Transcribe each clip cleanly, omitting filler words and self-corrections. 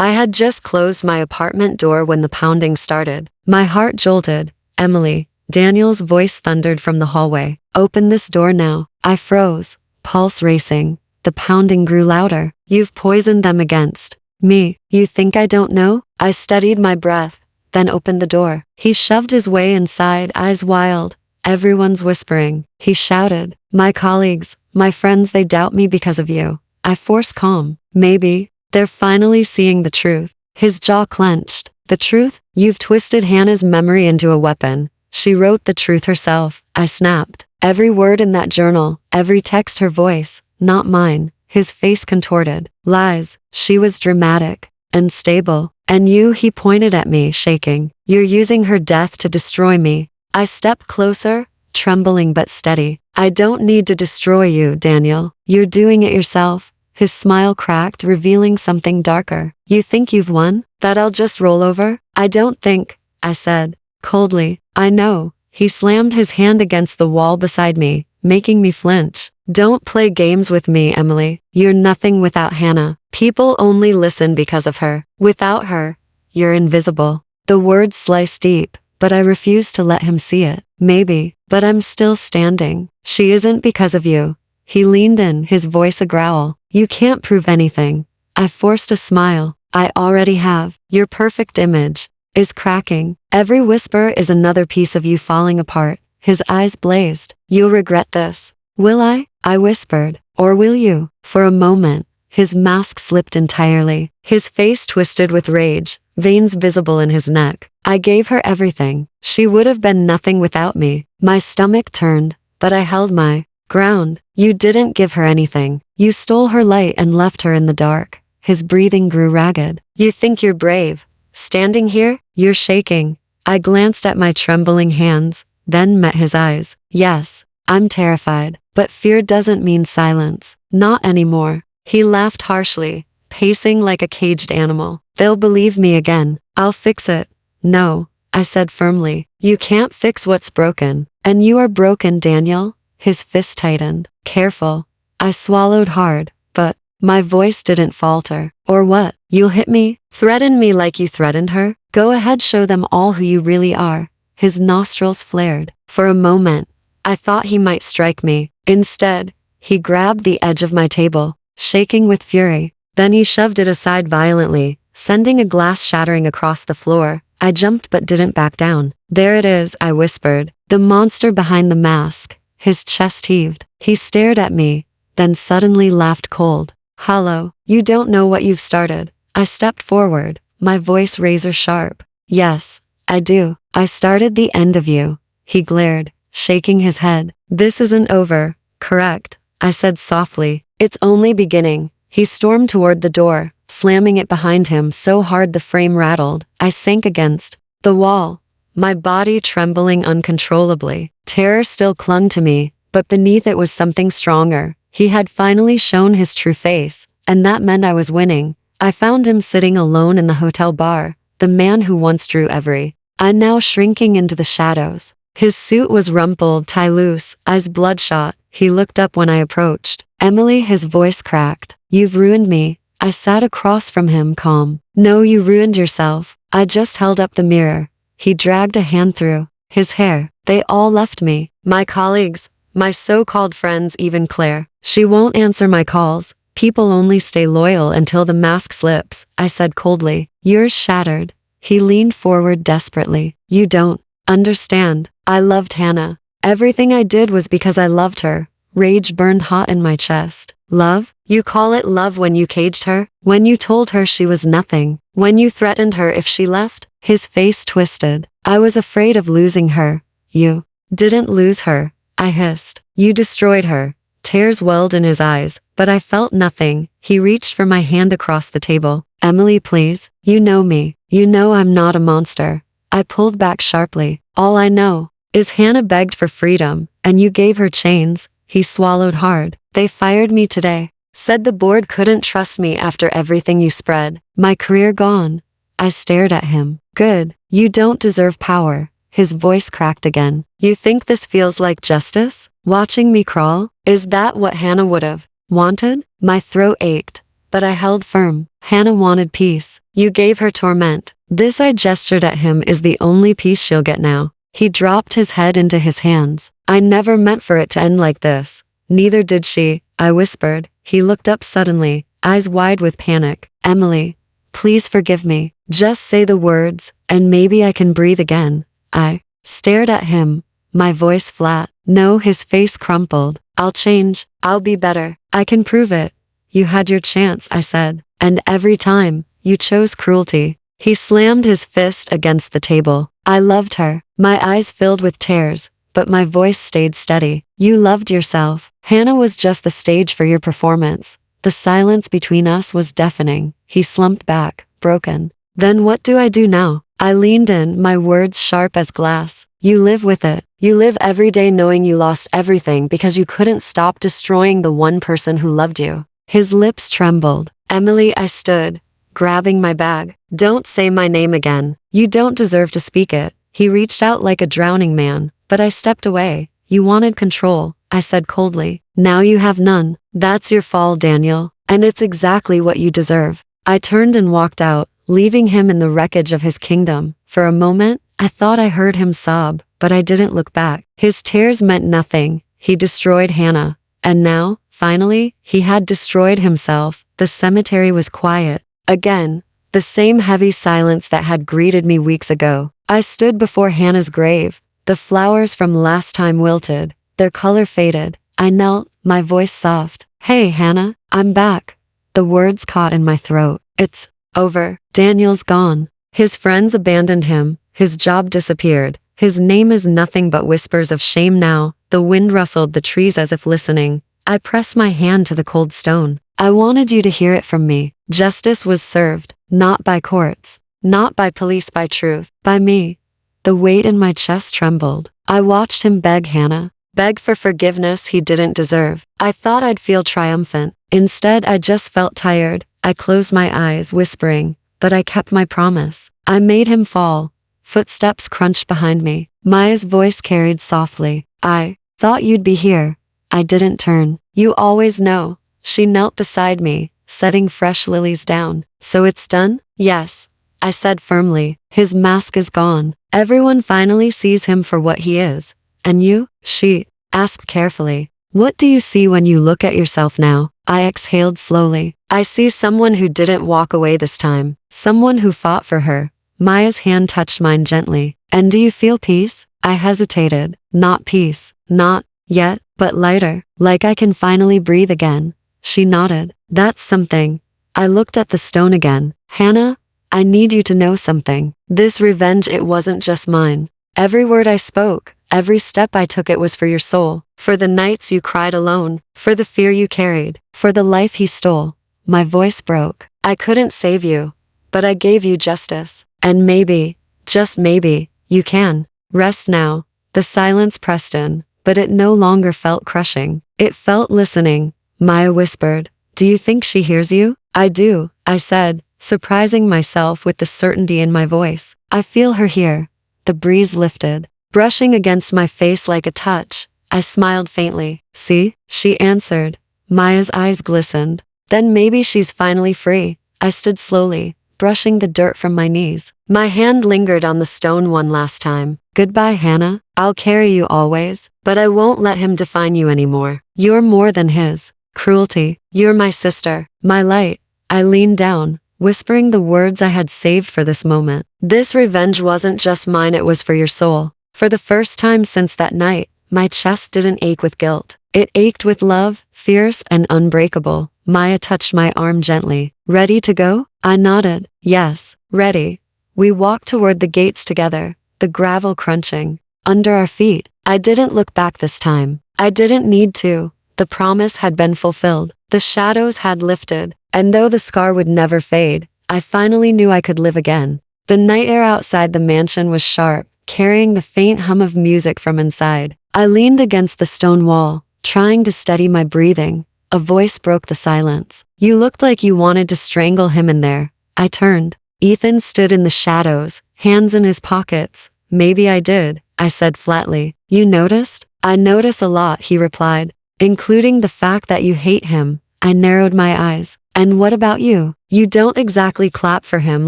I had just closed my apartment door when the pounding started. My heart jolted. Emily, Daniel's voice thundered from the hallway. Open this door now. I froze, pulse racing. The pounding grew louder. You've poisoned them against me. You think I don't know? I steadied my breath, then opened the door. He shoved his way inside, eyes wild. Everyone's whispering. He shouted, my colleagues, my friends, they doubt me because of you. I forced calm. Maybe they're finally seeing the truth. His jaw clenched. The truth? You've twisted Hannah's memory into a weapon. She wrote the truth herself. I snapped. Every word in that journal, every text, her voice, not mine. His face contorted. Lies. She was dramatic, unstable. And you, he pointed at me, shaking. You're using her death to destroy me. I stepped closer, trembling but steady. I don't need to destroy you, Daniel. You're doing it yourself. His smile cracked, revealing something darker. You think you've won? That I'll just roll over? I don't think, I said, coldly. I know. He slammed his hand against the wall beside me, making me flinch. Don't play games with me, Emily. You're nothing without Hannah. People only listen because of her. Without her, you're invisible. The words sliced deep, but I refused to let him see it. Maybe, but I'm still standing. She isn't because of you. He leaned in, his voice a growl. You can't prove anything. I forced a smile. I already have. Your perfect image is cracking. Every whisper is another piece of you falling apart. His eyes blazed. You'll regret this. Will I? I whispered. Or will you? For a moment, his mask slipped entirely. His face twisted with rage, veins visible in his neck. I gave her everything. She would have been nothing without me. My stomach turned, but I held my ground. You didn't give her anything. You stole her light and left her in the dark. His breathing grew ragged. You think you're brave. Standing here, you're shaking. I glanced at my trembling hands, then met his eyes. Yes, I'm terrified, but fear doesn't mean silence. Not anymore. He laughed harshly, pacing like a caged animal. They'll believe me again. I'll fix it. No, I said firmly. You can't fix what's broken. And you are broken, Daniel. His fist tightened. Careful. I swallowed hard, but my voice didn't falter. Or what? You'll hit me? Threaten me like you threatened her? Go ahead, show them all who you really are. His nostrils flared. For a moment, I thought he might strike me. Instead, he grabbed the edge of my table, shaking with fury. Then he shoved it aside violently, sending a glass shattering across the floor. I jumped but didn't back down. There it is, I whispered. The monster behind the mask. His chest heaved. He stared at me, then suddenly laughed cold. Hollow, you don't know what you've started. I stepped forward, my voice razor sharp. Yes, I do. I started the end of you. He glared, shaking his head. This isn't over, correct? I said softly. It's only beginning. He stormed toward the door, slamming it behind him so hard the frame rattled. I sank against the wall, my body trembling uncontrollably. Terror still clung to me, but beneath it was something stronger. He had finally shown his true face, and that meant I was winning. I found him sitting alone in the hotel bar, the man who once drew every I now shrinking into the shadows. His suit was rumpled, tie loose, eyes bloodshot. He looked up when I approached. Emily, his voice cracked. You've ruined me. I sat across from him, calm. No, you ruined yourself. I just held up the mirror. He dragged a hand through his hair. They all left me. My colleagues, my so-called friends, even Claire. She won't answer my calls. People only stay loyal until the mask slips, I said coldly. Yours shattered. He leaned forward desperately. You don't understand. I loved Hannah. Everything I did was because I loved her. Rage burned hot in my chest. Love? You call it love when you caged her? When you told her she was nothing? When you threatened her if she left? His face twisted. I was afraid of losing her. You didn't lose her, I hissed. You destroyed her. Tears welled in his eyes, but I felt nothing. He reached for my hand across the table. Emily, please. You know me. You know I'm not a monster. I pulled back sharply. All I know is Hannah begged for freedom, and you gave her chains. He swallowed hard. They fired me today. Said the board couldn't trust me after everything you spread. My career gone. I stared at him. Good. You don't deserve power. His voice cracked again. You think this feels like justice? Watching me crawl? Is that what Hannah would have wanted? My throat ached. but I held firm. Hannah wanted peace. You gave her torment. This, I gestured at him, is the only peace she'll get now. He dropped his head into his hands. I never meant for it to end like this. Neither did she, I whispered. He looked up suddenly, eyes wide with panic. Emily, please forgive me. Just say the words, and maybe I can breathe again. I stared at him, my voice flat. No, his face crumpled. I'll change. I'll be better. I can prove it. You had your chance, I said. And every time, you chose cruelty. He slammed his fist against the table. I loved her. My eyes filled with tears, but my voice stayed steady. You loved yourself. Hannah was just the stage for your performance. The silence between us was deafening. He slumped back, broken. Then what do I do now? I leaned in, my words sharp as glass. You live with it. You live every day knowing you lost everything because you couldn't stop destroying the one person who loved you. His lips trembled. Emily, I stood, grabbing my bag. Don't say my name again. You don't deserve to speak it. He reached out like a drowning man, but I stepped away. You wanted control, I said coldly. Now you have none. That's your fall, Daniel, and it's exactly what you deserve. I turned and walked out, leaving him in the wreckage of his kingdom. For a moment, I thought I heard him sob, but I didn't look back. His tears meant nothing. He destroyed Hannah. And now, finally, he had destroyed himself. The cemetery was quiet. Again, the same heavy silence that had greeted me weeks ago. I stood before Hannah's grave. The flowers from last time wilted. Their color faded. I knelt, my voice soft. Hey, Hannah, I'm back. The words caught in my throat. It's over. Daniel's gone. His friends abandoned him. His job disappeared. His name is nothing but whispers of shame now. The wind rustled the trees as if listening. I pressed my hand to the cold stone. I wanted you to hear it from me. Justice was served, not by courts, not by police, by truth, by me. The weight in my chest trembled. I watched him beg Hannah, beg for forgiveness he didn't deserve. I thought I'd feel triumphant. Instead, I just felt tired. I closed my eyes, whispering, but I kept my promise. I made him fall. Footsteps crunched behind me. Maya's voice carried softly. I thought you'd be here. I didn't turn. You always know. She knelt beside me, setting fresh lilies down. So it's done? Yes, I said firmly. His mask is gone. Everyone finally sees him for what he is. And you? She asked carefully. What do you see when you look at yourself now? I exhaled slowly. I see someone who didn't walk away this time. Someone who fought for her. Maya's hand touched mine gently. And do you feel peace? I hesitated. Not peace. Not yet, but lighter. Like I can finally breathe again. She nodded. That's something. I looked at the stone again. Hannah, I need you to know something. This revenge, it wasn't just mine. Every word I spoke, every step I took, it was for your soul. For the nights you cried alone. For the fear you carried. For the life he stole. My voice broke. I couldn't save you, but I gave you justice. And maybe, just maybe, you can. Rest now. The silence pressed in, but it no longer felt crushing. It felt listening. Maya whispered, do you think she hears you? I do, I said, surprising myself with the certainty in my voice. I feel her here. The breeze lifted, brushing against my face like a touch. I smiled faintly. See? She answered. Maya's eyes glistened. Then maybe she's finally free. I stood slowly, brushing the dirt from my knees. My hand lingered on the stone one last time. Goodbye, Hannah. I'll carry you always, but I won't let him define you anymore. You're more than his cruelty. You're my sister, my light. I leaned down, whispering the words I had saved for this moment. This revenge wasn't just mine, it was for your soul. For the first time since that night, my chest didn't ache with guilt. It ached with love, fierce and unbreakable. Maya touched my arm gently. Ready to go? I nodded. Yes, ready. We walked toward the gates together, the gravel crunching under our feet. I didn't look back this time. I didn't need to. The promise had been fulfilled. The shadows had lifted, and though the scar would never fade, I finally knew I could live again. The night air outside the mansion was sharp, carrying the faint hum of music from inside. I leaned against the stone wall, trying to steady my breathing. A voice broke the silence. You looked like you wanted to strangle him in there. I turned. Ethan stood in the shadows, hands in his pockets. Maybe I did, I said flatly. You noticed? I notice a lot, he replied, including the fact that you hate him. I narrowed my eyes. And what about you? You don't exactly clap for him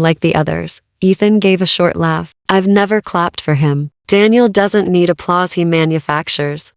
like the others. Ethan gave a short laugh. I've never clapped for him. Daniel doesn't need applause he manufactures.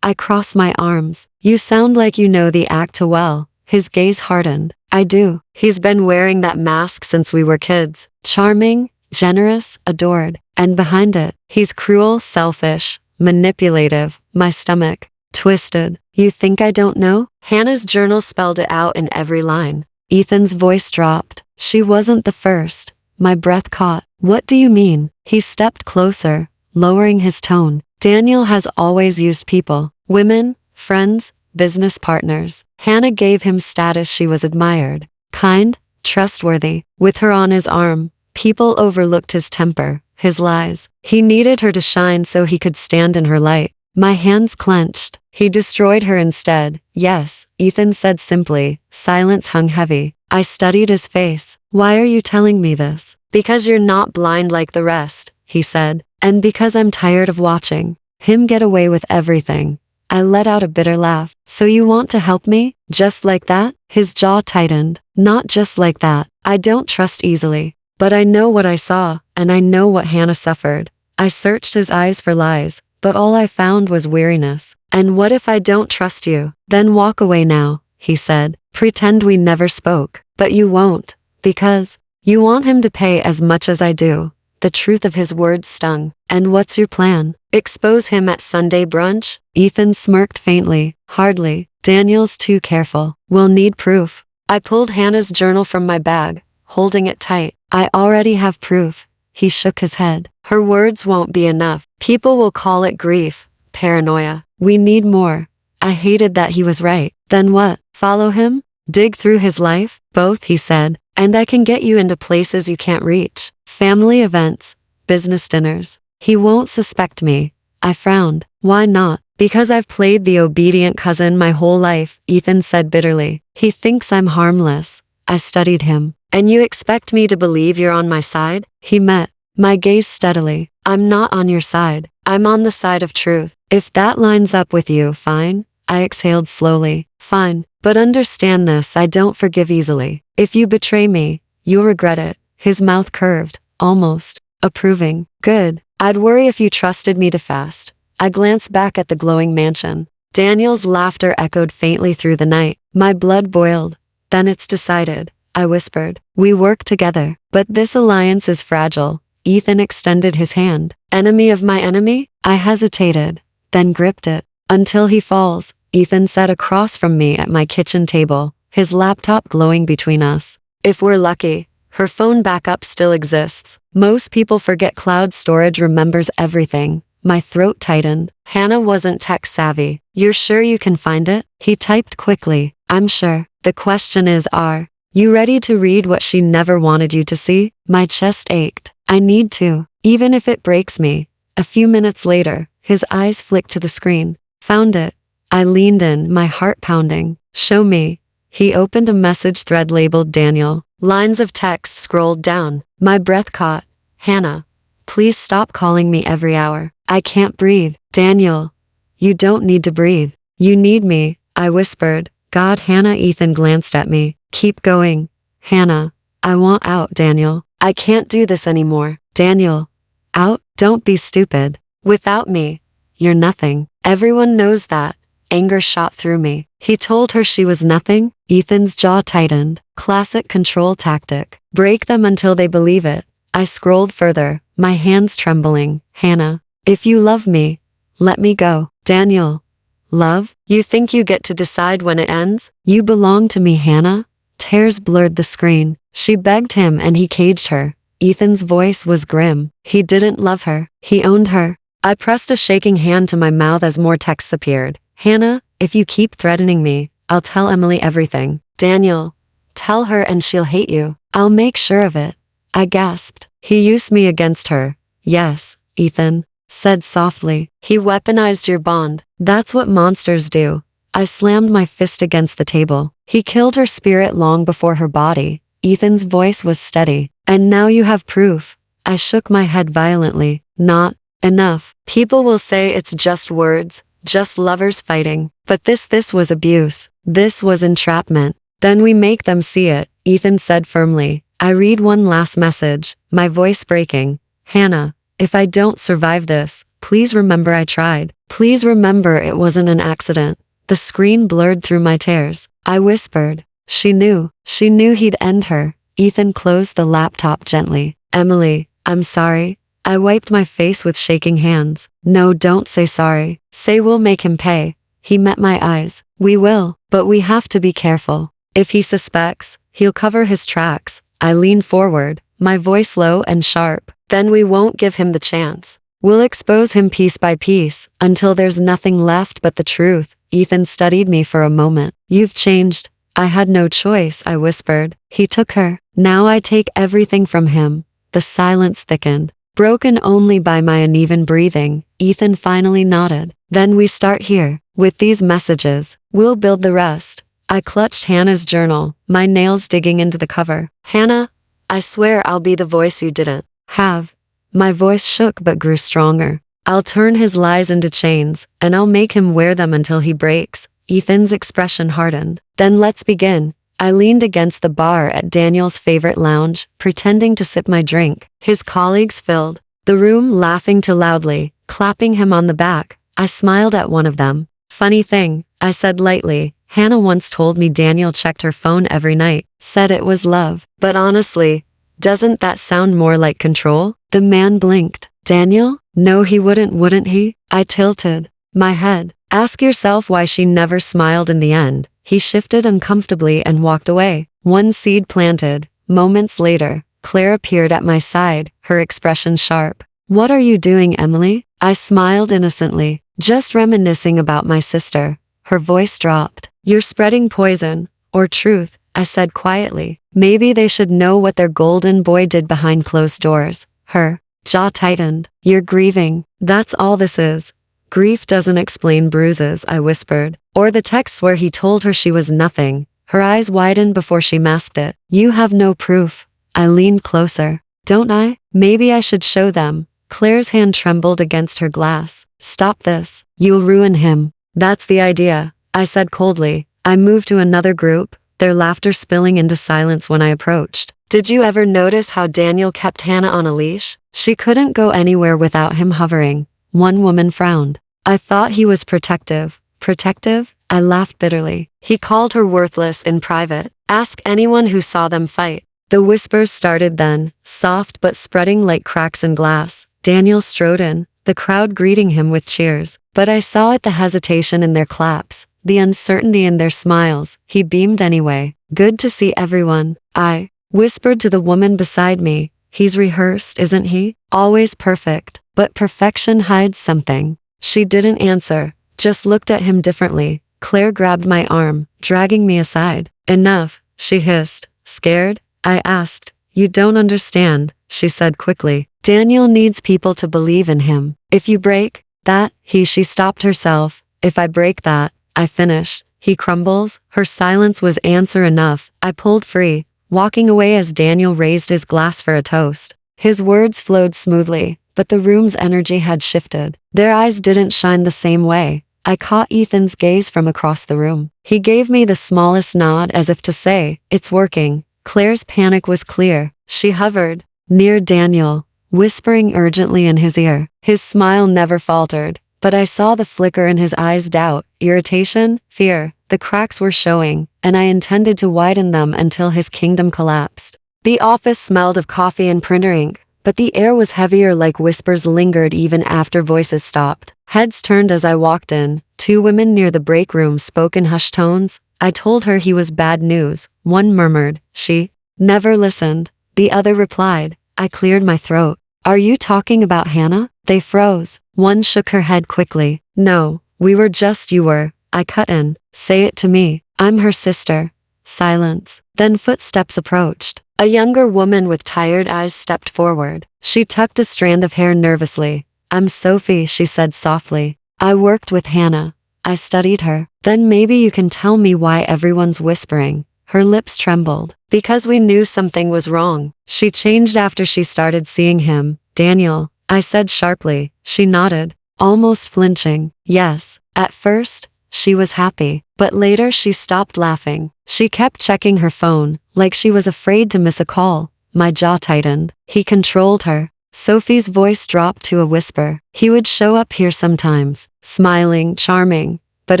I cross my arms. You sound like you know the act too well. His gaze hardened. I do. He's been wearing that mask since we were kids. Charming, generous, adored. And behind it, he's cruel, selfish, manipulative. My stomach twisted. You think I don't know? Hannah's journal spelled it out in every line. Ethan's voice dropped. She wasn't the first. My breath caught. What do you mean? He stepped closer, lowering his tone. Daniel has always used people. Women, friends, business partners. Hannah gave him status she was admired. Kind, trustworthy. With her on his arm, people overlooked his temper, his lies. He needed her to shine so he could stand in her light. My hands clenched. He destroyed her instead. Yes, Ethan said simply. Silence hung heavy. I studied his face. Why are you telling me this? Because you're not blind like the rest, he said. And because I'm tired of watching him get away with everything. I let out a bitter laugh. So you want to help me? Just like that? His jaw tightened. Not just like that. I don't trust easily. But I know what I saw, and I know what Hannah suffered. I searched his eyes for lies, but all I found was weariness. And what if I don't trust you? Then walk away now, he said. Pretend we never spoke. But you won't. Because you want him to pay as much as I do. The truth of his words stung. And what's your plan? Expose him at Sunday brunch? Ethan smirked faintly. Hardly. Daniel's too careful. We'll need proof. I pulled Hannah's journal from my bag, holding it tight. I already have proof. He shook his head. Her words won't be enough. People will call it grief, paranoia. We need more. I hated that he was right. Then what? Follow him? Dig through his life? Both, he said. And I can get you into places you can't reach. Family events, business dinners. He won't suspect me. I frowned. Why not? Because I've played the obedient cousin my whole life, Ethan said bitterly. He thinks I'm harmless. I studied him. And you expect me to believe you're on my side? He met my gaze steadily. I'm not on your side. I'm on the side of truth. If that lines up with you, fine. I exhaled slowly. Fine. But understand this, I don't forgive easily. If you betray me, you'll regret it. His mouth curved, almost approving. Good. I'd worry if you trusted me to fast. I glanced back at the glowing mansion. Daniel's laughter echoed faintly through the night. My blood boiled. Then it's decided, I whispered. We work together. But this alliance is fragile. Ethan extended his hand. Enemy of my enemy? I hesitated, then gripped it. Until he falls, Ethan sat across from me at my kitchen table, his laptop glowing between us. If we're lucky, her phone backup still exists. Most people forget cloud storage remembers everything. My throat tightened. Hannah wasn't tech savvy. You're sure you can find it? He typed quickly. I'm sure. The question is, are you ready to read what she never wanted you to see? My chest ached. I need to, even if it breaks me. A few minutes later, his eyes flicked to the screen. Found it. I leaned in, my heart pounding. Show me. He opened a message thread labeled Daniel. Lines of text scrolled down. My breath caught. Hannah, please stop calling me every hour. I can't breathe. Daniel, you don't need to breathe. You need me, I whispered. God, Hannah. Ethan glanced at me. Keep going. Hannah, I want out, Daniel. I can't do this anymore. Daniel, out? Don't be stupid. Without me, you're nothing. Everyone knows that. Anger shot through me. He told her she was nothing? Ethan's jaw tightened. Classic control tactic. Break them until they believe it. I scrolled further, my hands trembling. Hannah, if you love me, let me go. Daniel, love? You think you get to decide when it ends? You belong to me, Hannah. Tears blurred the screen. She begged him and he caged her. Ethan's voice was grim. He didn't love her. He owned her. I pressed a shaking hand to my mouth as more texts appeared. Hannah, if you keep threatening me, I'll tell Emily everything. Daniel, tell her and she'll hate you. I'll make sure of it. I gasped. He used me against her. Yes, Ethan said softly. He weaponized your bond. That's what monsters do. I slammed my fist against the table. He killed her spirit long before her body. Ethan's voice was steady. And now you have proof. I shook my head violently. Not enough. People will say it's just words. Just lovers fighting. But this was abuse. This was entrapment. Then we make them see it, Ethan said firmly. I read one last message, my voice breaking. Hannah, if I don't survive this, please remember I tried. Please remember it wasn't an accident. The screen blurred through my tears. I whispered. She knew he'd end her. Ethan closed the laptop gently. Emily, I'm sorry. I wiped my face with shaking hands. No, don't say sorry. Say we'll make him pay. He met my eyes. We will, but we have to be careful. If he suspects, he'll cover his tracks. I leaned forward, my voice low and sharp. Then we won't give him the chance. We'll expose him piece by piece, until there's nothing left but the truth. Ethan studied me for a moment. You've changed. I had no choice, I whispered. He took her. Now I take everything from him. The silence thickened, broken only by my uneven breathing. Ethan finally nodded. Then we start here. With these messages, we'll build the rest. I clutched Hannah's journal, my nails digging into the cover. Hannah, I swear I'll be the voice you didn't have. My voice shook but grew stronger. I'll turn his lies into chains, and I'll make him wear them until he breaks. Ethan's expression hardened. Then let's begin. I leaned against the bar at Daniel's favorite lounge, pretending to sip my drink. His colleagues filled the room, laughing too loudly, clapping him on the back. I smiled at one of them. Funny thing, I said lightly. Hannah once told me Daniel checked her phone every night, said it was love. But honestly, doesn't that sound more like control? The man blinked. Daniel? No, he wouldn't he? I tilted my head. Ask yourself why she never smiled in the end. He shifted uncomfortably and walked away. One seed planted. Moments later, Claire appeared at my side, her expression sharp. What are you doing, Emily? I smiled innocently, just reminiscing about my sister. Her voice dropped. You're spreading poison, or truth, I said quietly. Maybe they should know what their golden boy did behind closed doors. Her jaw tightened. You're grieving. That's all this is. Grief doesn't explain bruises, I whispered. Or the texts where he told her she was nothing. Her eyes widened before she masked it. You have no proof. I leaned closer. Don't I? Maybe I should show them. Claire's hand trembled against her glass. Stop this. You'll ruin him. That's the idea, I said coldly. I moved to another group, their laughter spilling into silence when I approached. Did you ever notice how Daniel kept Hannah on a leash? She couldn't go anywhere without him hovering. One woman frowned. I thought he was protective. Protective? I laughed bitterly. He called her worthless in private. Ask anyone who saw them fight. The whispers started then, soft but spreading like cracks in glass. Daniel strode in, the crowd greeting him with cheers. But I saw it, the hesitation in their claps, the uncertainty in their smiles. He beamed anyway. Good to see everyone. I whispered to the woman beside me. He's rehearsed, isn't he? Always perfect. But perfection hides something. She didn't answer, just looked at him differently. Claire grabbed my arm, dragging me aside. Enough, she hissed. Scared? I asked. You don't understand, she said quickly. Daniel needs people to believe in him. If you break that, she stopped herself. If I break that, I finish. He crumbles. Her silence was answer enough. I pulled free, walking away as Daniel raised his glass for a toast. His words flowed smoothly, but the room's energy had shifted. Their eyes didn't shine the same way. I caught Ethan's gaze from across the room. He gave me the smallest nod as if to say, it's working. Claire's panic was clear. She hovered near Daniel, whispering urgently in his ear. His smile never faltered, but I saw the flicker in his eyes: doubt, irritation, fear. The cracks were showing, and I intended to widen them until his kingdom collapsed. The office smelled of coffee and printer ink, but the air was heavier, like whispers lingered even after voices stopped. Heads turned as I walked in. Two women near the break room spoke in hushed tones. I told her he was bad news. One murmured, she never listened. The other replied. I cleared my throat. Are you talking about Hannah? They froze. One shook her head quickly. No, you were. I cut in. Say it to me. I'm her sister. Silence. Then footsteps approached. A younger woman with tired eyes stepped forward. She tucked a strand of hair nervously. I'm Sophie, she said softly. I worked with Hannah. I studied her. Then maybe you can tell me why everyone's whispering. Her lips trembled. Because we knew something was wrong. She changed after she started seeing him. Daniel, I said sharply. She nodded, almost flinching. Yes. At first, She was happy, but later she stopped laughing. She kept checking her phone, like she was afraid to miss a call. My jaw tightened. He controlled her. Sophie's voice dropped to a whisper. He would show up here sometimes, smiling, charming. But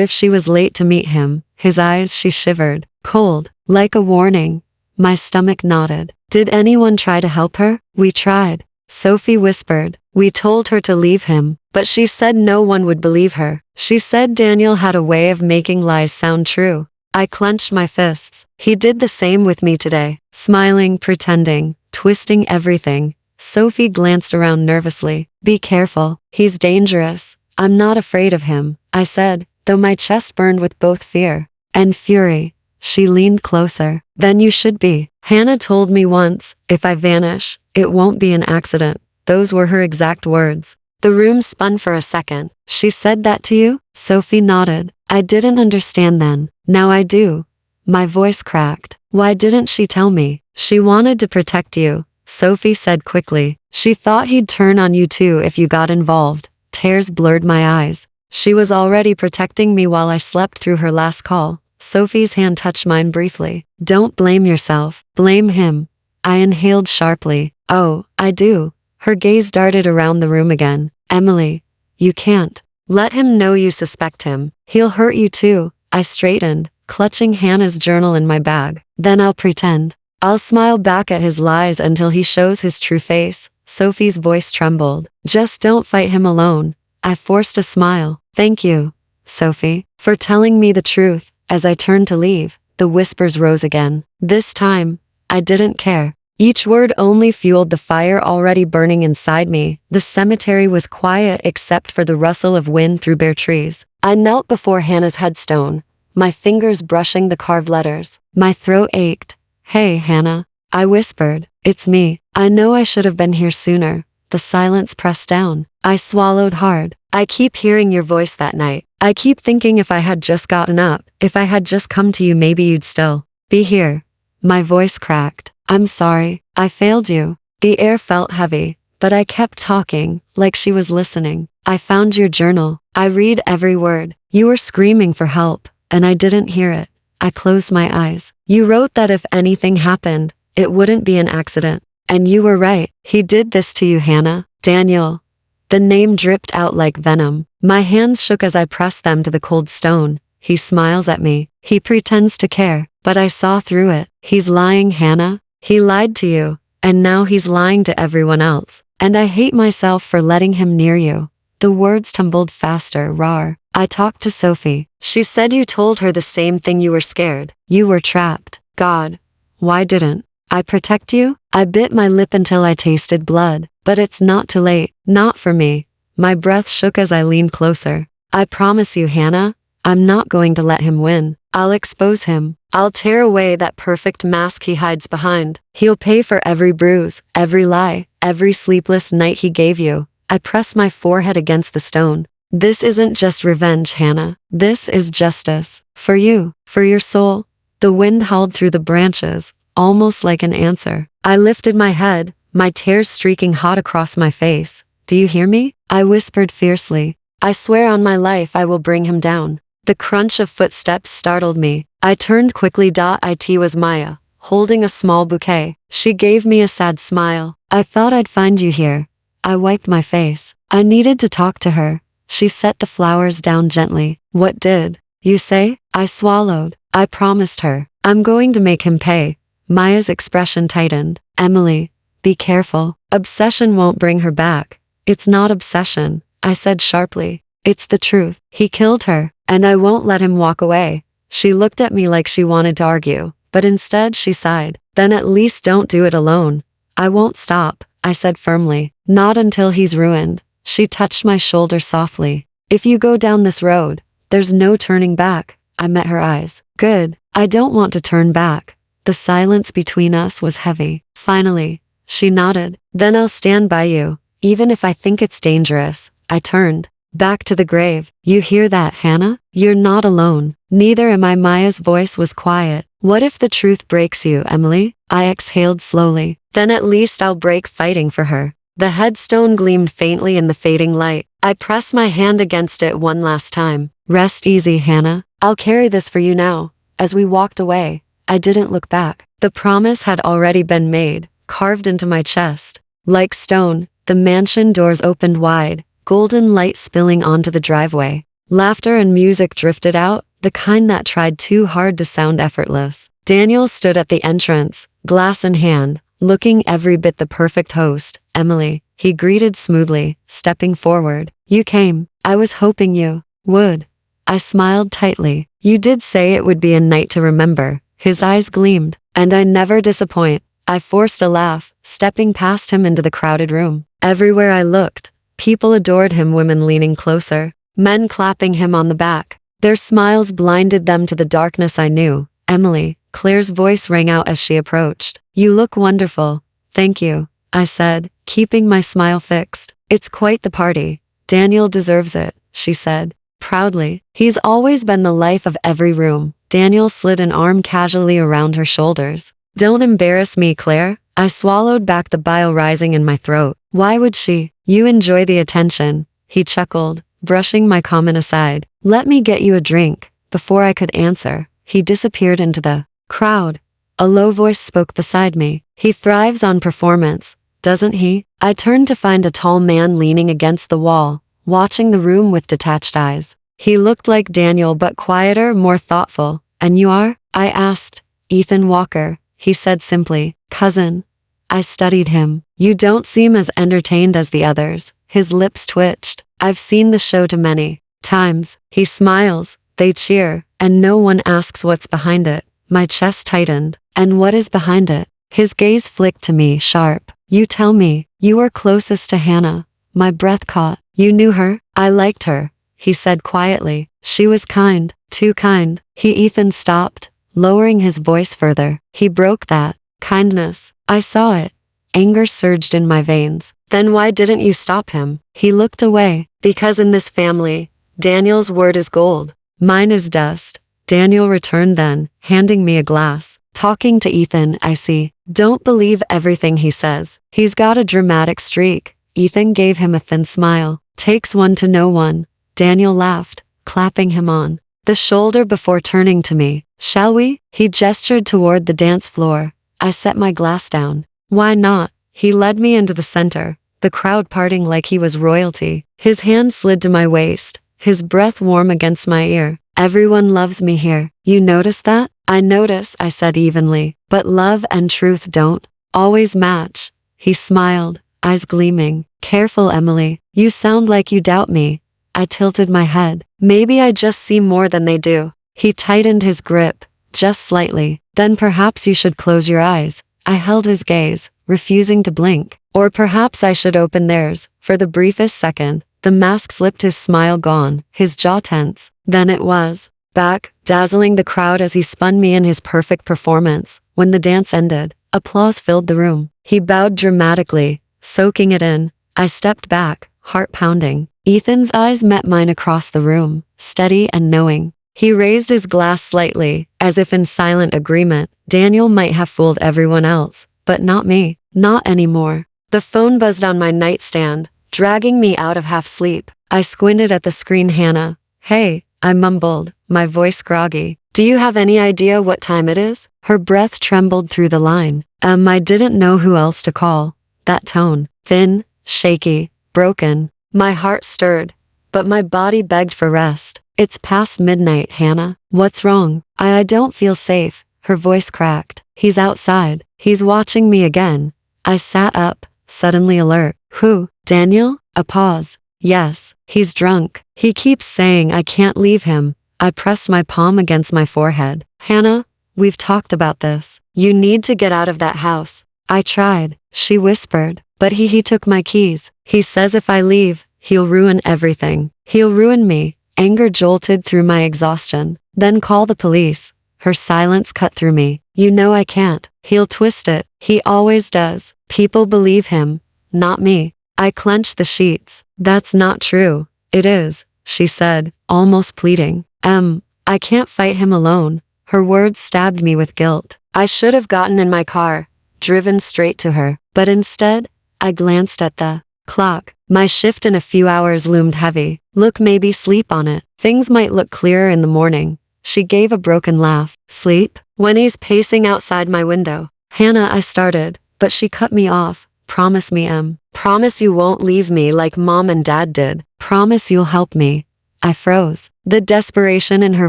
if she was late to meet him, his eyes, she shivered, cold, like a warning. My stomach knotted. Did anyone try to help her? We tried. Sophie whispered. We told her to leave him, but she said no one would believe her. She said Daniel had a way of making lies sound true. I clenched my fists. He did the same with me today, smiling, pretending, twisting everything. Sophie glanced around nervously. Be careful. He's dangerous. I'm not afraid of him, I said, though my chest burned with both fear and fury. She leaned closer. Then you should be. Hannah told me once, if I vanish, it won't be an accident. Those were her exact words. The room spun for a second. She said that to you? Sophie nodded. I didn't understand then. Now I do. My voice cracked. Why didn't she tell me? She wanted to protect you, Sophie said quickly. She thought he'd turn on you too if you got involved. Tears blurred my eyes. She was already protecting me while I slept through her last call. Sophie's hand touched mine briefly. Don't blame yourself. Blame him. I inhaled sharply. Oh, I do. Her gaze darted around the room again. Emily, you can't. Let him know you suspect him. He'll hurt you too. I straightened, clutching Hannah's journal in my bag. Then I'll pretend. I'll smile back at his lies until he shows his true face. Sophie's voice trembled. Just don't fight him alone. I forced a smile. Thank you, Sophie, for telling me the truth. As I turned to leave, the whispers rose again. This time, I didn't care. Each word only fueled the fire already burning inside me. The cemetery was quiet except for the rustle of wind through bare trees. I knelt before Hannah's headstone, my fingers brushing the carved letters. My throat ached. Hey, Hannah, I whispered. It's me. I know I should have been here sooner. The silence pressed down. I swallowed hard. I keep hearing your voice that night. I keep thinking if I had just gotten up, if I had just come to you, maybe you'd still be here. My voice cracked. I'm sorry. I failed you. The air felt heavy, but I kept talking, like she was listening. I found your journal. I read every word. You were screaming for help, and I didn't hear it. I closed my eyes. You wrote that if anything happened, it wouldn't be an accident. And you were right. He did this to you, Hannah. Daniel. The name dripped out like venom. My hands shook as I pressed them to the cold stone. He smiles at me. He pretends to care, but I saw through it. He's lying, Hannah. He lied to you, and now he's lying to everyone else. And I hate myself for letting him near you. The words tumbled faster, rawr. I talked to Sophie. She said you told her the same thing. You were scared. You were trapped. God, why didn't I protect you? I bit my lip until I tasted blood. But it's not too late. Not for me. My breath shook as I leaned closer. I promise you, Hannah, I'm not going to let him win. I'll expose him. I'll tear away that perfect mask he hides behind. He'll pay for every bruise, every lie, every sleepless night he gave you. I pressed my forehead against the stone. This isn't just revenge, Hannah. This is justice. For you, for your soul. The wind howled through the branches, almost like an answer. I lifted my head, my tears streaking hot across my face. Do you hear me? I whispered fiercely. I swear on my life I will bring him down. The crunch of footsteps startled me. I turned quickly. It was Maya, holding a small bouquet. She gave me a sad smile. I thought I'd find you here. I wiped my face. I needed to talk to her. She set the flowers down gently. What did you say? I swallowed. I promised her. I'm going to make him pay. Maya's expression tightened. Emily, be careful. Obsession won't bring her back. It's not obsession, I said sharply. It's the truth. He killed her, and I won't let him walk away. She looked at me like she wanted to argue, but instead she sighed. Then at least don't do it alone. I won't stop, I said firmly. Not until he's ruined. She touched my shoulder softly. If you go down this road, there's no turning back. I met her eyes. Good. I don't want to turn back. The silence between us was heavy. Finally, she nodded. Then I'll stand by you, even if I think it's dangerous. I turned back to the grave. You hear that, Hannah? You're not alone. Neither am I. Maya's voice was quiet. What if the truth breaks you, Emily? I exhaled slowly. Then at least I'll break fighting for her. The headstone gleamed faintly in the fading light. I pressed my hand against it one last time. Rest easy, Hannah. I'll carry this for you now. As we walked away, I didn't look back. The promise had already been made, carved into my chest. Like stone, the mansion doors opened wide, golden light spilling onto the driveway. Laughter and music drifted out, the kind that tried too hard to sound effortless. Daniel stood at the entrance, glass in hand, looking every bit the perfect host. Emily, he greeted smoothly, stepping forward. You came. I was hoping you would. I smiled tightly. You did say it would be a night to remember. His eyes gleamed. And I never disappoint. I forced a laugh, stepping past him into the crowded room. Everywhere I looked, people adored him, women leaning closer, men clapping him on the back. Their smiles blinded them to the darkness I knew. Emily, Claire's voice rang out as she approached. You look wonderful. Thank you, I said, keeping my smile fixed. It's quite the party. Daniel deserves it, she said, proudly. He's always been the life of every room. Daniel slid an arm casually around her shoulders. Don't embarrass me, Claire. I swallowed back the bile rising in my throat. Why would she? You enjoy the attention. He chuckled, brushing my comment aside. Let me get you a drink. Before I could answer, he disappeared into the crowd. A low voice spoke beside me. He thrives on performance, doesn't he? I turned to find a tall man leaning against the wall, watching the room with detached eyes. He looked like Daniel but quieter, more thoughtful. And you are? I asked. Ethan Walker, he said simply. Cousin. I studied him. You don't seem as entertained as the others. His lips twitched. I've seen the show too many times. He smiles, they cheer, and no one asks what's behind it. My chest tightened. And what is behind it? His gaze flicked to me, sharp. You tell me. You were closest to Hannah. My breath caught. You knew her? I liked her, he said quietly. She was kind, too kind. Ethan stopped, lowering his voice further. He broke that kindness. I saw it. Anger surged in my veins. Then why didn't you stop him? He looked away. Because in this family, Daniel's word is gold. Mine is dust. Daniel returned then, handing me a glass. Talking to Ethan, I see. Don't believe everything he says. He's got a dramatic streak. Ethan gave him a thin smile. Takes one to know one. Daniel laughed, clapping him on the shoulder before turning to me. Shall we? He gestured toward the dance floor. I set my glass down. Why not? He led me into the center, the crowd parting like he was royalty. His hand slid to my waist, his breath warm against my ear. Everyone loves me here. You notice that? I notice, I said evenly. But love and truth don't always match. He smiled, eyes gleaming. Careful, Emily. You sound like you doubt me. I tilted my head. Maybe I just see more than they do. He tightened his grip, just slightly. Then perhaps you should close your eyes. I held his gaze, refusing to blink. Or perhaps I should open theirs. For the briefest second, the mask slipped, his smile gone, his jaw tense. Then it was back, dazzling the crowd as he spun me in his perfect performance. When the dance ended, applause filled the room. He bowed dramatically, soaking it in. I stepped back, heart pounding. Ethan's eyes met mine across the room, steady and knowing. He raised his glass slightly, as if in silent agreement. Daniel might have fooled everyone else, but not me. Not anymore. The phone buzzed on my nightstand, dragging me out of half sleep. I squinted at the screen. Hannah. Hey, I mumbled, my voice groggy. Do you have any idea what time it is? Her breath trembled through the line. I didn't know who else to call. That tone, thin, shaky, broken. My heart stirred, but my body begged for rest. It's past midnight, Hannah. What's wrong? I don't feel safe. Her voice cracked. He's outside. He's watching me again. I sat up, suddenly alert. Who? Daniel? A pause. Yes, he's drunk. He keeps saying I can't leave him. I pressed my palm against my forehead. Hannah, we've talked about this. You need to get out of that house. I tried, she whispered, but he took my keys. He says if I leave, he'll ruin everything. He'll ruin me. Anger jolted through my exhaustion. Then call the police. Her silence cut through me. You know I can't. He'll twist it. He always does. People believe him, not me. I clenched the sheets. That's not true. It is, she said, almost pleading. I can't fight him alone. Her words stabbed me with guilt. I should have gotten in my car, driven straight to her. But instead, I glanced at the Clock. My shift in a few hours loomed heavy. Look, maybe sleep on it. Things might look clearer in the morning. She gave a broken laugh. Sleep? When he's pacing outside my window. Hannah, I started, but she cut me off. Promise me, Em. Promise you won't leave me like Mom and Dad did. Promise you'll help me. I froze. The desperation in her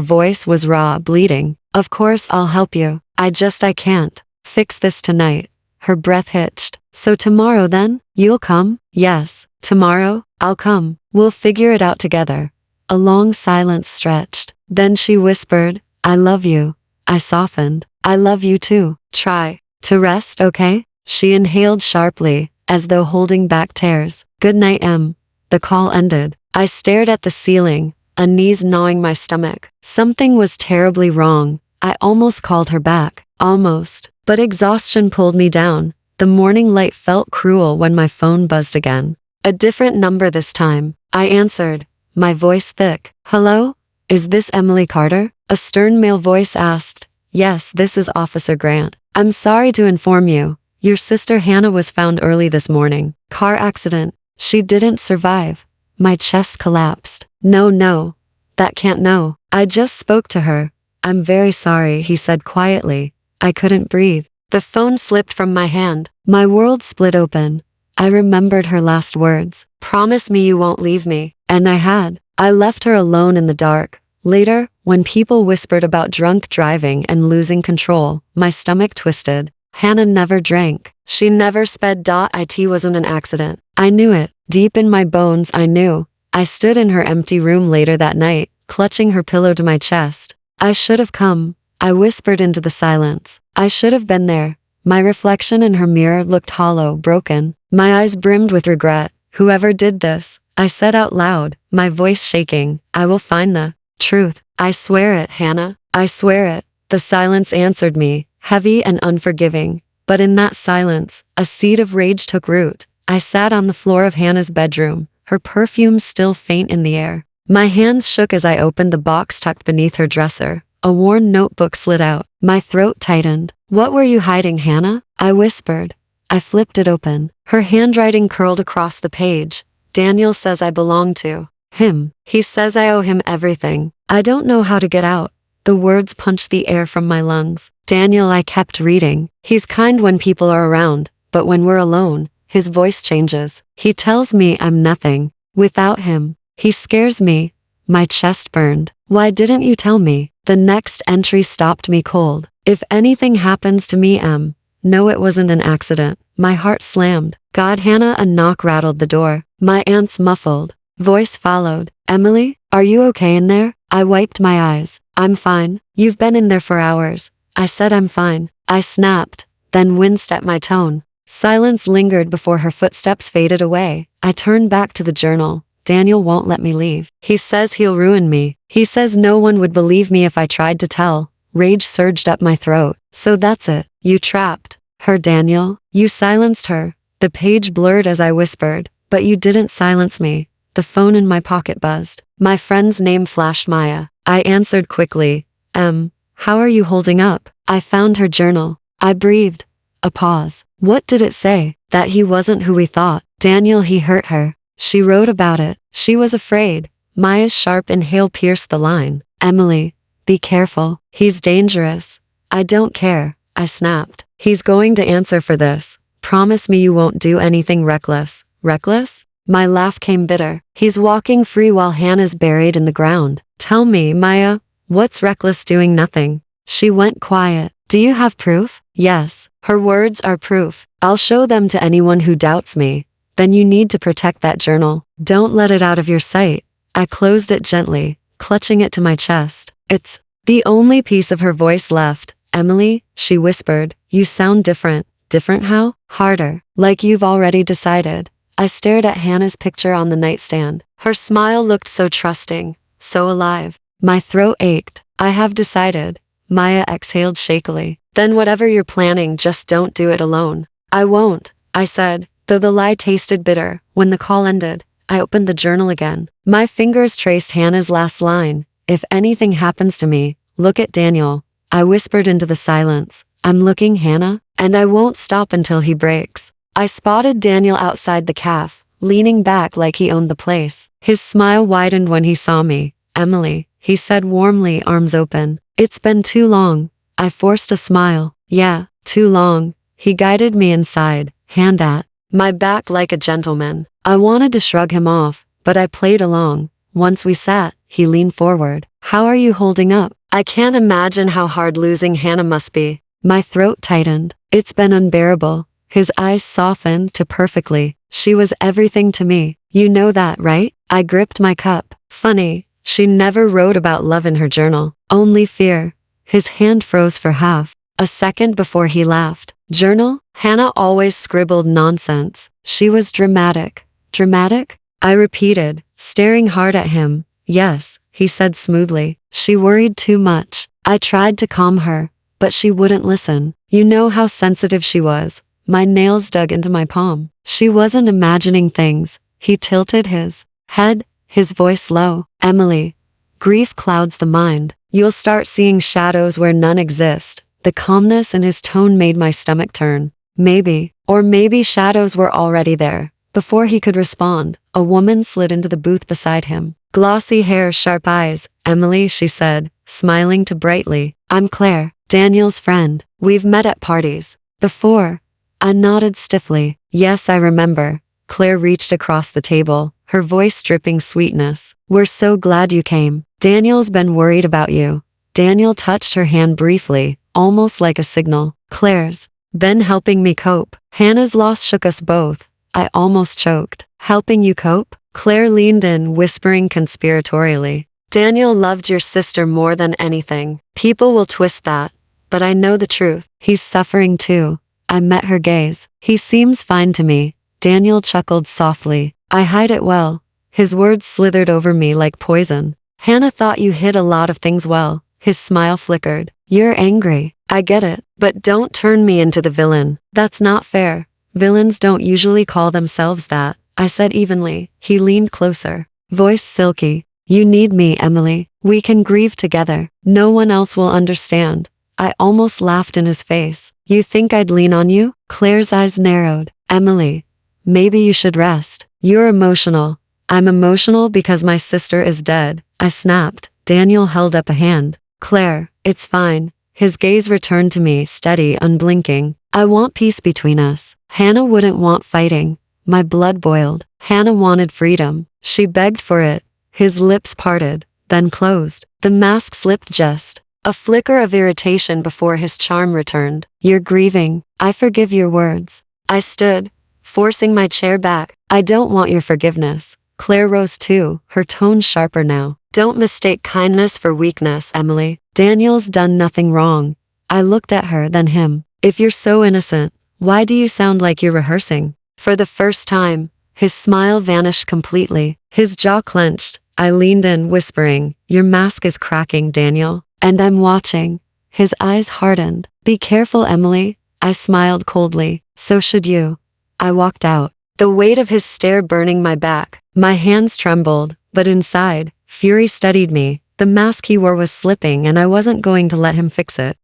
voice was raw, bleeding. Of course I'll help you. I can't. Fix this tonight. Her breath hitched. So tomorrow then? You'll come? Yes. Tomorrow? I'll come. We'll figure it out together. A long silence stretched. Then she whispered, I love you. I softened. I love you too. Try to rest, okay? She inhaled sharply, as though holding back tears. Good night, Em. The call ended. I stared at the ceiling, unease gnawing my stomach. Something was terribly wrong. I almost called her back. Almost. But exhaustion pulled me down. The morning light felt cruel when my phone buzzed again. A different number this time. I answered, my voice thick. Hello? Is this Emily Carter? A stern male voice asked. Yes, this is Officer Grant. I'm sorry to inform you. Your sister Hannah was found early this morning. Car accident. She didn't survive. My chest collapsed. No. That can't no. I just spoke to her. I'm very sorry, he said quietly. I couldn't breathe. The phone slipped from my hand. My world split open. I remembered her last words. Promise me you won't leave me. And I had. I left her alone in the dark. Later, when people whispered about drunk driving and losing control, my stomach twisted. Hannah never drank. She never sped. It wasn't an accident. I knew it. Deep in my bones, I knew. I stood in her empty room later that night, clutching her pillow to my chest. I should have come. I whispered into the silence. I should have been there. My reflection in her mirror looked hollow, broken. My eyes brimmed with regret. Whoever did this, I said out loud, my voice shaking. I will find the truth. I swear it, Hannah. I swear it. The silence answered me, heavy and unforgiving. But in that silence, a seed of rage took root. I sat on the floor of Hannah's bedroom, her perfume still faint in the air. My hands shook as I opened the box tucked beneath her dresser. A worn notebook slid out. My throat tightened. What were you hiding, Hannah? I whispered. I flipped it open. Her handwriting curled across the page. Daniel says I belong to him. He says I owe him everything. I don't know how to get out. The words punched the air from my lungs. Daniel, I kept reading. He's kind when people are around, but when we're alone, his voice changes. He tells me I'm nothing. Without him, he scares me. My chest burned. Why didn't you tell me? The next entry stopped me cold. If anything happens to me, Em, no, it wasn't an accident. My heart slammed. God, Hannah, a knock rattled the door. My aunt's muffled voice followed. Emily, are you okay in there? I wiped my eyes. I'm fine. You've been in there for hours. I said I'm fine. I snapped, then winced at my tone. Silence lingered before her footsteps faded away. I turned back to the journal. Daniel won't let me leave. He says he'll ruin me. He says no one would believe me if I tried to tell. Rage surged up my throat. So that's it. You trapped her, Daniel. You silenced her. The page blurred as I whispered. But you didn't silence me. The phone in my pocket buzzed. My friend's name flashed. Maya. I answered quickly. How are you holding up? I found her journal. I breathed. A pause. What did it say? That he wasn't who we thought. Daniel, he hurt her. She wrote about it. She was afraid. Maya's sharp inhale pierced the line. Emily, be careful. He's dangerous. I don't care. I snapped. He's going to answer for this. Promise me you won't do anything reckless. Reckless? My laugh came bitter. He's walking free while Hannah's buried in the ground. Tell me, Maya, what's reckless doing nothing? She went quiet. Do you have proof? Yes. Her words are proof. I'll show them to anyone who doubts me. Then you need to protect that journal. Don't let it out of your sight. I closed it gently, clutching it to my chest. It's the only piece of her voice left. Emily, she whispered, you sound different. Different how? Harder. Like you've already decided. I stared at Hannah's picture on the nightstand. Her smile looked so trusting, so alive. My throat ached. I have decided. Maya exhaled shakily. Then whatever you're planning, just don't do it alone. I won't, I said, though the lie tasted bitter. When the call ended, I opened the journal again. My fingers traced Hannah's last line. If anything happens to me, look at Daniel. I whispered into the silence. I'm looking, Hannah, and I won't stop until he breaks. I spotted Daniel outside the cafe, leaning back like he owned the place. His smile widened when he saw me. Emily, he said warmly, arms open. It's been too long. I forced a smile. Yeah, too long. He guided me inside, hand at my back like a gentleman. I wanted to shrug him off, but I played along. Once we sat, he leaned forward. How are you holding up? I can't imagine how hard losing Hannah must be. My throat tightened. It's been unbearable. His eyes softened to perfectly. She was everything to me. You know that, right? I gripped my cup. Funny, she never wrote about love in her journal. Only fear. His hand froze for half a second before he laughed. Journal? Hannah always scribbled nonsense. She was dramatic. Dramatic? I repeated, staring hard at him. Yes, he said smoothly. She worried too much. I tried to calm her, but she wouldn't listen. You know how sensitive she was. My nails dug into my palm. She wasn't imagining things. He tilted his head, his voice low. Emily, grief clouds the mind. You'll start seeing shadows where none exist. The calmness in his tone made my stomach turn. Maybe, or maybe shadows were already there. Before he could respond, a woman slid into the booth beside him. Glossy hair, sharp eyes. Emily, she said, smiling too brightly. I'm Claire, Daniel's friend. We've met at parties before. I nodded stiffly. Yes, I remember. Claire reached across the table, her voice dripping sweetness. We're so glad you came. Daniel's been worried about you. Daniel touched her hand briefly, almost like a signal. Claire's been helping me cope. Hannah's loss shook us both. I almost choked. Helping you cope? Claire leaned in, whispering conspiratorially. Daniel loved your sister more than anything. People will twist that, but I know the truth. He's suffering too. I met her gaze. He seems fine to me. Daniel chuckled softly. I hide it well. His words slithered over me like poison. Hannah thought you hid a lot of things well. His smile flickered. You're angry. I get it. But don't turn me into the villain. That's not fair. Villains don't usually call themselves that. I said evenly. He leaned closer. Voice silky. You need me, Emily. We can grieve together. No one else will understand. I almost laughed in his face. You think I'd lean on you? Claire's eyes narrowed. Emily, maybe you should rest. You're emotional. I'm emotional because my sister is dead. I snapped. Daniel held up a hand. Claire, it's fine. His gaze returned to me, steady, unblinking. I want peace between us. Hannah wouldn't want fighting. My blood boiled. Hannah wanted freedom. She begged for it. His lips parted, then closed. The mask slipped just a flicker of irritation before his charm returned. You're grieving. I forgive your words. I stood, forcing my chair back. I don't want your forgiveness. Claire rose too, her tone sharper now. Don't mistake kindness for weakness, Emily. Daniel's done nothing wrong. I looked at her, then him. If you're so innocent, why do you sound like you're rehearsing? For the first time, his smile vanished completely. His jaw clenched. I leaned in, whispering, Your mask is cracking, Daniel. And I'm watching. His eyes hardened. Be careful, Emily. I smiled coldly. So should you. I walked out, the weight of his stare burning my back. My hands trembled, but inside, fury steadied me. The mask he wore was slipping and I wasn't going to let him fix it.